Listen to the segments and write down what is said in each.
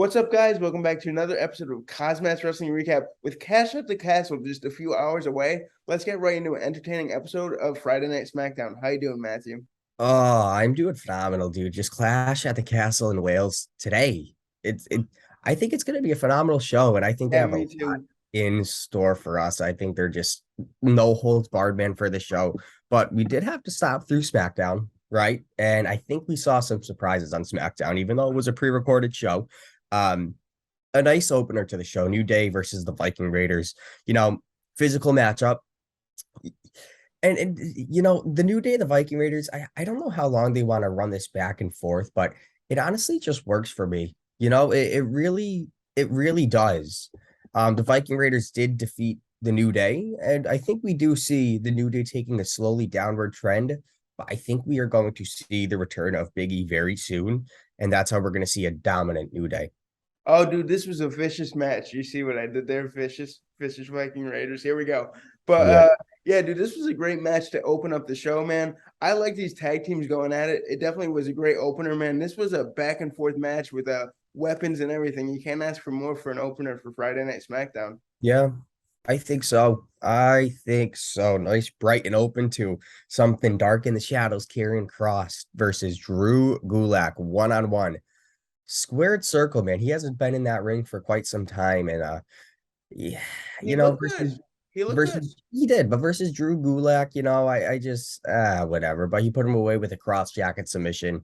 What's up, guys? Welcome back to another episode of KozMatt's Wrestling Recap. With Cash at the Castle just a few hours away, let's get right into an entertaining episode of Friday Night SmackDown. How you doing, Matthew? Oh, I'm doing phenomenal, dude. Just Clash at the Castle in Wales today. I think it's gonna be a phenomenal show, and I think they Yeah, have a me lot too. in store for us. I think they're just no holds barred man for the show. But we did have to stop through SmackDown, right? And I think we saw some surprises on SmackDown, even though it was a pre-recorded show. Um, a nice opener to the show, New Day versus the Viking Raiders. Physical matchup. And the New Day, the Viking Raiders, I don't know how long they want to run this back and forth, but it honestly just works for me. It really does. The Viking Raiders did defeat the New Day, and I think we do see the New Day taking a slowly downward trend, but I think we are going to see the return of Big E very soon, and that's how we're going to see a dominant New Day. Oh, dude, this was a vicious match. You see what I did there? Vicious Viking Raiders. Here we go. But Yeah. yeah, dude, this was a great match to open up the show, man. I like these tag teams going at it. It definitely was a great opener, man. This was a back and forth match with weapons and everything. You can't ask for more for an opener for Friday Night SmackDown. Yeah, I think so. I think so. Nice, bright, and open to something dark in the shadows. Karrion Kross versus Drew Gulak, one-on-one. Squared circle, man. He hasn't been in that ring for quite some time. And yeah, He looked good. versus He looked good. versus he did, but versus Drew Gulak, I just whatever. But he put him away with a cross jacket submission.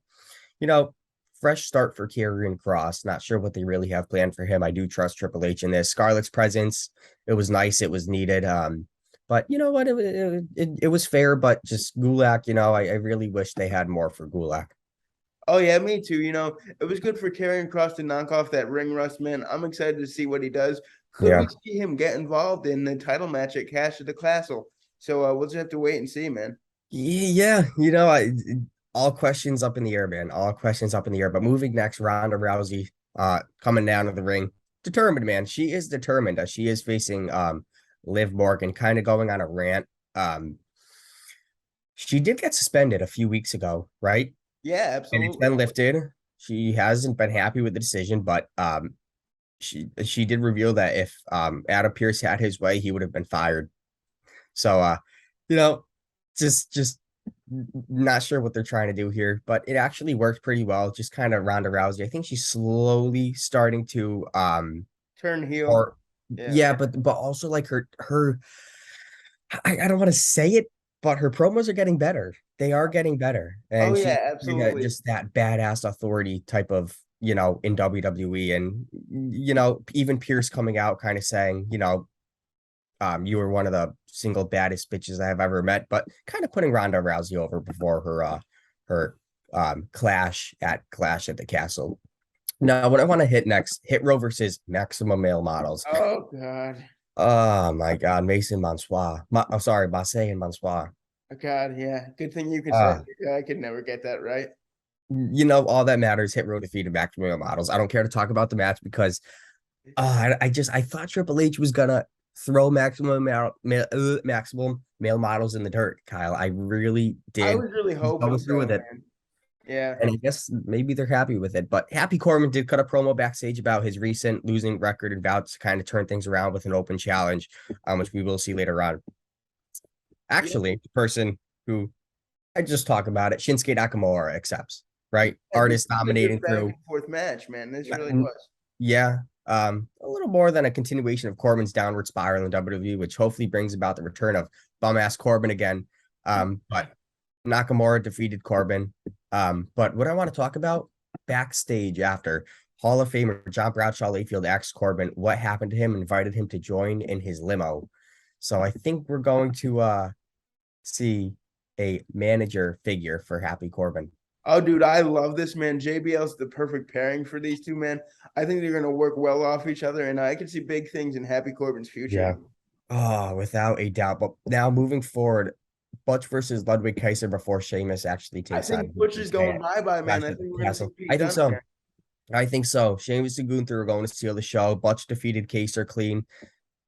you know, Fresh start for Karrion Kross. Not sure what they really have planned for him. I do trust Triple H in this. Scarlett's presence, it was nice. It was needed. But you know what? It was fair, but just Gulak, I really wish they had more for Gulak. Oh yeah, me too. It was good for Karrion Kross to knock off that ring rust, man. I'm excited to see what he does. Could we Yeah. see him get involved in the title match at Cash at the Castle? So we'll just have to wait and see, man. Yeah, all questions up in the air, man. All questions up in the air. But moving next, Ronda Rousey, coming down to the ring, determined, man. She is determined. She is facing Liv Morgan, kind of going on a rant. She did get suspended a few weeks ago, right? Yeah, And it's absolutely. been lifted. She hasn't been happy with the decision, but she did reveal that if Adam Pearce had his way, he would have been fired. So you know, just not sure what they're trying to do here, but it actually worked pretty well. Just kind of Ronda Rousey. I think she's slowly starting to Turn heel. or Yeah. yeah, but also like her I don't want to say it, but her promos are getting better. They are getting better. Oh And yeah, she's absolutely. just that badass authority type of, in WWE. And, even Pierce coming out kind of saying, you were one of the single baddest bitches I have ever met, but kind of putting Ronda Rousey over before her clash at the castle. Now, what I want to hit next, Hit Row versus Maximum Male Models. Oh God. Oh my God, Mason Mansoir. I'm sorry, Masse and Mansoir. Oh, God, yeah. Good thing you can say Uh, it. Yeah, I could never get that right. all that matters. Hit Row defeated Maximum Male Models. I don't care to talk about the match because I thought Triple H was gonna throw maximum male models in the dirt, Kyle. I really I did. was really He's hoping going through so, with it. man. Yeah. And I guess maybe they're happy with it. But Happy Corbin did cut a promo backstage about his recent losing record and vowed to kind of turn things around with an open challenge, which we will see later on. Yeah. Actually, the person who I just talk about it, Shinsuke Nakamura accepts, right? This Artist was a good dominating back through. and forth match, man. This really was. Yeah. A little more than a continuation of Corbin's downward spiral in WWE, which hopefully brings about the return of bum ass Corbin again. But Nakamura defeated Corbin. But what I want to talk about backstage after Hall of Famer John Bradshaw Layfield asked Corbin what happened to him, invited him to join in his limo. So I think we're going to see a manager figure for Happy Corbin. Oh, dude, I love this, man. JBL's the perfect pairing for these two, man. I think they're going to work well off each other, and I can see big things in Happy Corbin's future. Yeah. Oh, without a doubt. But now moving forward, Butch versus Ludwig Kaiser before Sheamus actually I takes on think Butch is going Clash bye-bye, man. I at the think we're going to see Castle. I Pete think Dunne so. here. I think so. Sheamus and Gunther are going to steal the show. Butch defeated Kaiser clean.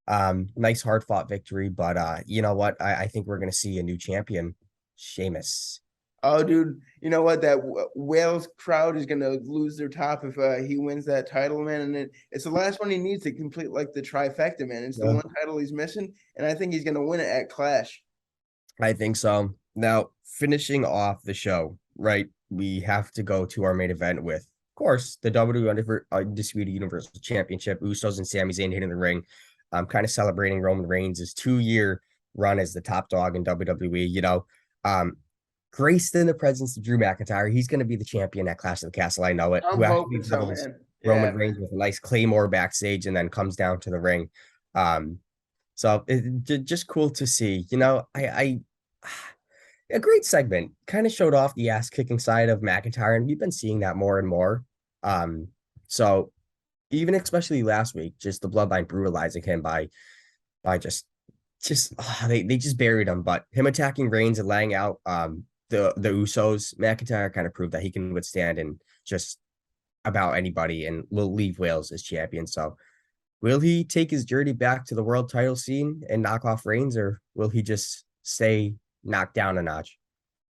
Nice hard fought victory, but you know what? I think we're gonna see a new champion, Sheamus. Oh, dude, you know what? That Wales crowd is gonna lose their top if he wins that title, man. And it's the last one he needs to complete like the trifecta, man. It's the Yeah. one title he's missing, and I think he's gonna win it at Clash. I think so. Now, finishing off the show, right? We have to go to our main event with, of course, the WWE Undisputed Universal Championship. Usos and Sami Zayn hitting the ring. Kind of celebrating Roman Reigns' 2-year run as the top dog in WWE. Graced in the presence of Drew McIntyre. He's going to be the champion at Clash of the Castle. I know it. I'm Who actually hoping so, battles man. Yeah, Roman Reigns with a nice Claymore backstage and then comes down to the ring. So just cool to see. I a great segment. Kind of showed off the ass kicking side of McIntyre, and we've been seeing that more and more. So even especially last week, just the Bloodline brutalizing him by they just buried him. But him attacking Reigns and laying out the Usos, McIntyre kind of proved that he can withstand and just about anybody and will leave Wales as champion. So will he take his journey back to the world title scene and knock off Reigns, or will he just stay knocked down a notch?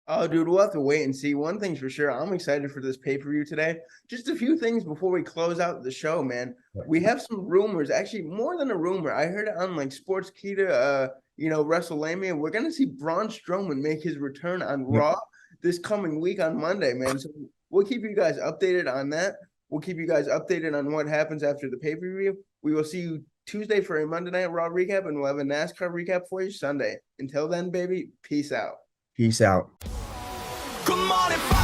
Oh, dude, we'll have to wait and see. One thing's for sure, I'm excited for this pay-per-view today. Just a few things before we close out the show, man. We have some rumors, actually more than a rumor. I heard it on like Sportskeeda, WrestleMania. We're gonna see Braun Strowman make his return on Raw this coming week on Monday, man. So we'll keep you guys updated on that. We'll keep you guys updated on what happens after the pay-per-view. We will see you Tuesday for a Monday Night Raw recap, and we'll have a NASCAR recap for you Sunday. Until then, baby, peace out. Peace out. Come on and fight.